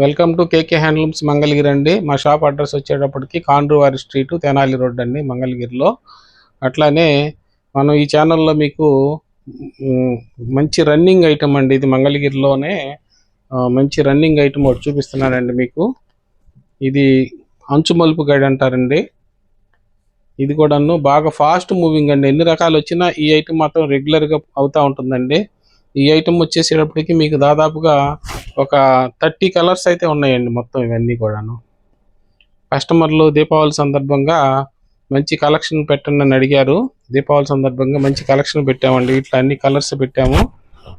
Welcome to KK handlooms Mangalagiri అండి. మా shop address వచ్చేటప్పటికి కాండ్రువారి స్ట్రీట్, తెనాలి రోడ్ అండి మంగళగిరిలో. అట్లానే మనం ఈ ఛానల్లో మీకు మంచి రన్నింగ్ ఐటమ్ అండి, ఇది మంగళగిరిలోనే మంచి రన్నింగ్ ఐటమ్ ఒకటి చూపిస్తున్నానండి మీకు. ఇది అంచు మలుపు గైడ్ అంటారండి. ఇది కూడాను బాగా ఫాస్ట్ మూవింగ్ అండి. ఎన్ని రకాలు వచ్చినా ఈ ఐటమ్ మాత్రం రెగ్యులర్గా అవుతూ ఉంటుందండి. ఈ ఐటమ్ వచ్చేసేటప్పటికి మీకు దాదాపుగా ఒక 30 కలర్స్ అయితే ఉన్నాయండి మొత్తం. ఇవన్నీ కూడాను కస్టమర్లు దీపావళి సందర్భంగా మంచి కలెక్షన్ పెట్టండి అని అడిగారు. దీపావళి సందర్భంగా మంచి కలెక్షన్ పెట్టామండి. ఇట్లా అన్ని కలర్స్ పెట్టాము.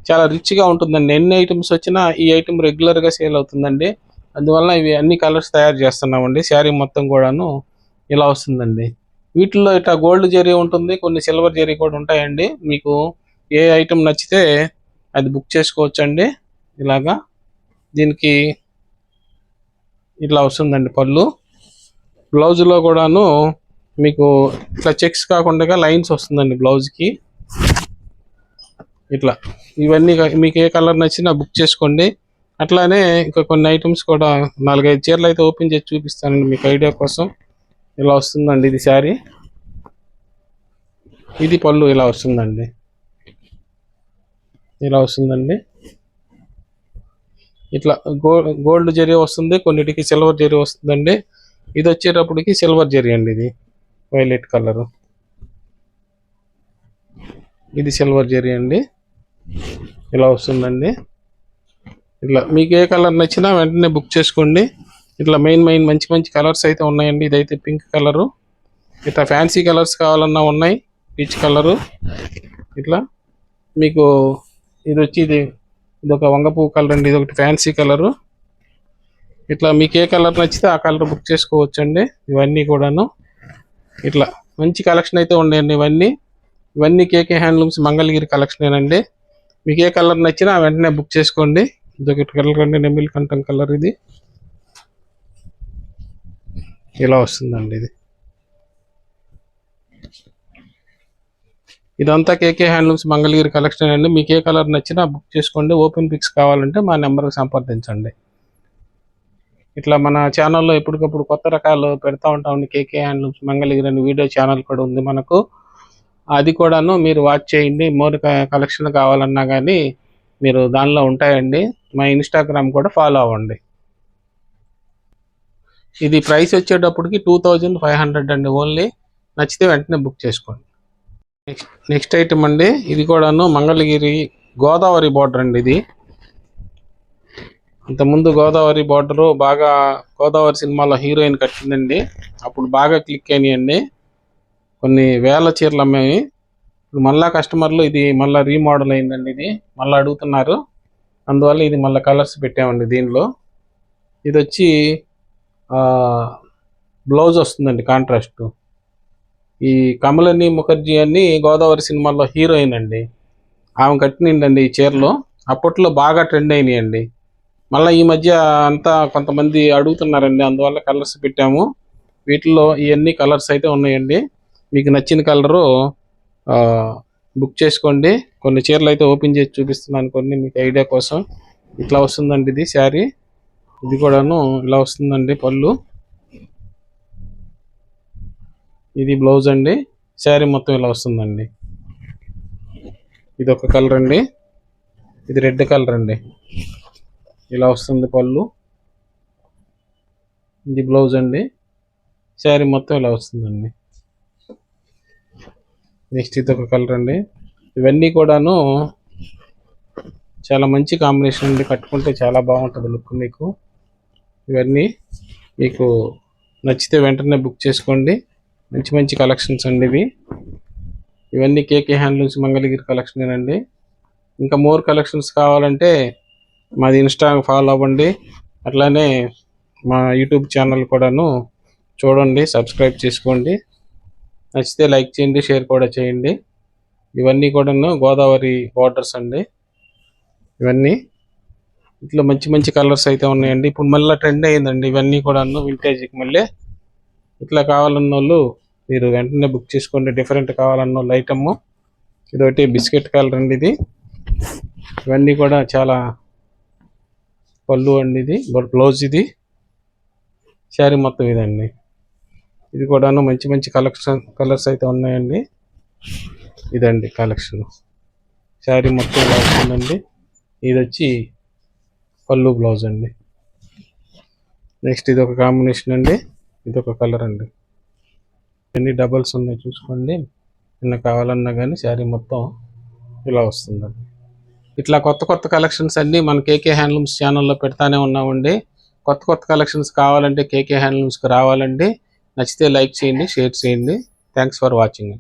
చాలా రిచ్గా ఉంటుందండి. ఎన్ని ఐటమ్స్ వచ్చినా ఈ ఐటమ్ రెగ్యులర్గా సేల్ అవుతుందండి. అందువల్ల ఇవి అన్ని కలర్స్ తయారు చేస్తున్నామండి. శారీ మొత్తం కూడాను ఇలా వస్తుందండి. వీటిల్లో ఇట్లా గోల్డ్ జరీ ఉంటుంది, కొన్ని సిల్వర్ జరీ కూడా ఉంటాయండి. మీకు ఏ ఐటమ్ నచ్చితే అది బుక్ చేసుకోవచ్చండి. ఇలాగా దీనికి ఇట్లా వస్తుందండి పళ్ళు. బ్లౌజ్లో కూడాను మీకు ఇట్లా చెక్స్ కాకుండా లైన్స్ వస్తుందండి బ్లౌజ్కి. ఇట్లా ఇవన్నీ మీకు ఏ కలర్ నచ్చినా బుక్ చేసుకోండి. అట్లానే ఇంకా కొన్ని ఐటమ్స్ కూడా 4-5 చీరలు అయితే ఓపెన్ చేసి చూపిస్తానండి మీకు ఐడియా కోసం. ఇలా వస్తుందండి ఇది శారీ. ఇది పళ్ళు ఇలా వస్తుందండి. ఇలా వస్తుందండి. ఇట్లా గోల్డ్ జరీ వస్తుంది, కొన్నిటికి సిల్వర్ జరీ వస్తుందండి. ఇది వచ్చేటప్పటికి సిల్వర్ జరీ అండి. ఇది వైలెట్ కలరు, ఇది సిల్వర్ జరీ అండి. ఇలా వస్తుందండి. ఇట్లా మీకు ఏ కలర్ నచ్చినా వెంటనే బుక్ చేసుకోండి. ఇట్లా మెయిన్ మంచి మంచి కలర్స్ అయితే ఉన్నాయండి. ఇదైతే పింక్ కలరు. ఇట్లా ఫ్యాన్సీ కలర్స్ కావాలన్నా ఉన్నాయి, పీచ్ కలరు. ఇట్లా మీకు ఇది వచ్చి ఇది ఒక వంగపువ్వు కలర్ అండి. ఇది ఒకటి ఫ్యాన్సీ కలరు. ఇట్లా మీకు ఏ కలర్ నచ్చితే ఆ కలర్ బుక్ చేసుకోవచ్చండి. ఇవన్నీ కూడాను ఇట్లా మంచి కలెక్షన్ అయితే ఉన్నాయండి. ఇవన్నీ కేకే హ్యాండ్లూమ్స్ మంగళగిరి కలెక్షనేనండి. మీకు ఏ కలర్ నచ్చినా వెంటనే బుక్ చేసుకోండి. ఇదొకటి కలర్ అండి, నెమిలి కంఠం కలర్. ఇది ఇలా వస్తుందండి. ఇదంతా కేకే హ్యాండ్లూమ్స్ మంగళగిరి కలెక్షన్ అండి. మీకు ఏ కలర్ నచ్చినా బుక్ చేసుకోండి. ఓపెన్ పిక్స్ కావాలంటే మా నెంబర్కి సంప్రదించండి. ఇట్లా మన ఛానల్లో ఎప్పటికప్పుడు కొత్త రకాలు పెడతా ఉంటామండి. కేకే హ్యాండ్లూమ్స్ మంగళగిరి అని వీడియో ఛానల్ కూడా ఉంది మనకు. అది కూడాను మీరు వాచ్ చేయండి. మోర్ కలెక్షన్ కావాలన్నా కానీ మీరు దానిలో ఉంటాయండి. మా ఇన్స్టాగ్రామ్ కూడా ఫాలో అవ్వండి. ఇది ప్రైస్ వచ్చేటప్పటికి 2500 అండి ఓన్లీ. నచ్చితే వెంటనే బుక్ చేసుకోండి. నెక్స్ట్ ఐటమ్ అండి, ఇది కూడాను మంగళగిరి గోదావరి బార్డర్ అండి. ఇది ఇంతకుముందు గోదావరి బార్డరు బాగా గోదావరి సినిమాలో హీరోయిన్ కట్టిందండి. అప్పుడు బాగా క్లిక్ అయినాయండి. కొన్ని వేల చీరలు అమ్మాయి. ఇప్పుడు మళ్ళా కస్టమర్లు ఇది మళ్ళీ రీమోడల్ అయిందండి. ఇది మళ్ళీ అడుగుతున్నారు. అందువల్ల ఇది మళ్ళీ కలర్స్ పెట్టామండి దీనిలో. ఇది వచ్చి బ్లౌజ్ వస్తుందండి కాంట్రాస్ట్. ఈ కమలని ముఖర్జీ అని గోదావరి సినిమాలో హీరోయిన్ అండి, ఆమె కట్టినండి ఈ చీరలు. అప్పట్లో బాగా ట్రెండ్ అయినాయండి. మళ్ళీ ఈ మధ్య అంతా కొంతమంది అడుగుతున్నారండి, అందువల్ల కలర్స్ పెట్టాము. వీటిల్లో ఇవన్నీ కలర్స్ అయితే ఉన్నాయండి. మీకు నచ్చిన కలరు బుక్ చేసుకోండి. కొన్ని చీరలు అయితే ఓపెన్ చేసి చూపిస్తున్నాను కొన్ని మీకు ఐడియా కోసం. ఇట్లా వస్తుందండి ఇది శారీ. ఇది కూడాను ఇలా వస్తుందండి పళ్ళు. ఇది బ్లౌజ్ అండి. శారీ మొత్తం ఇలా వస్తుందండి. ఇది ఒక కలర్ అండి, ఇది రెడ్ కలర్ అండి. ఇలా వస్తుంది పళ్ళు. ఇది బ్లౌజ్ అండి. శారీ మొత్తం ఇలా వస్తుందండి. నెక్స్ట్ ఇది ఒక కలర్ అండి. ఇవన్నీ కూడాను చాలా మంచి కాంబినేషన్ అండి. కట్టుకుంటే చాలా బాగుంటుంది లుక్ మీకు. ఇవన్నీ మీకు నచ్చితే వెంటనే బుక్ చేసుకోండి. మంచి కలెక్షన్స్ అండి ఇవన్నీ కేకే హ్యాండ్లూమ్స్ మంగళగిరి కలెక్షనేనండి. ఇంకా మోర్ కలెక్షన్స్ కావాలంటే మాది ఇన్స్టా ఫాలో అవ్వండి. అట్లానే మా యూట్యూబ్ ఛానల్ కూడాను చూడండి, సబ్స్క్రైబ్ చేసుకోండి. నచ్చితే లైక్ చేయండి, షేర్ కూడా చేయండి. ఇవన్నీ కూడాను గోదావరి బార్డర్స్ అండి. ఇవన్నీ ఇట్లా మంచి కలర్స్ అయితే ఉన్నాయండి. ఇప్పుడు మళ్ళీ ట్రెండ్ అయ్యిందండి ఇవన్నీ కూడాను వింటేజ్కి. మళ్ళీ ఇట్లా కావాలన్న వాళ్ళు మీరు వెంటనే బుక్ చేసుకోండి. డిఫరెంట్ కావాలన్న వాళ్ళు ఐటమ్. ఇదొకటి బిస్కెట్ కలర్ అండి ఇది. ఇవన్నీ కూడా చాలా పళ్ళు అండి, ఇది బ్లౌజ్, ఇది శారీ మొత్తం ఇదండి. ఇది కూడాను మంచి మంచి కలర్స్ అయితే ఉన్నాయండి. ఇదండి కలెక్షన్. శారీ మొత్తం ఇలా వస్తుందండి. ఇది వచ్చి పళ్ళు బ్లౌజ్ అండి. నెక్స్ట్ ఇది ఒక కాంబినేషన్ అండి, ఇది ఒక కలర్ అండి. ఎన్ని డబల్స్ ఉన్నాయి చూసుకోండి. నిన్న కావాలన్నా కానీ శారీ మొత్తం ఇలా వస్తుందండి. ఇట్లా కొత్త కొత్త కలెక్షన్స్ అన్నీ మన కేకే హ్యాండ్లూమ్స్ ఛానల్లో పెడతానే ఉన్నామండి. కొత్త కొత్త కలెక్షన్స్ కావాలంటే కేకే హ్యాండ్లూమ్స్కి రావాలండి. నచ్చితే లైక్ చేయండి, షేర్ చేయండి. Thanks for watching.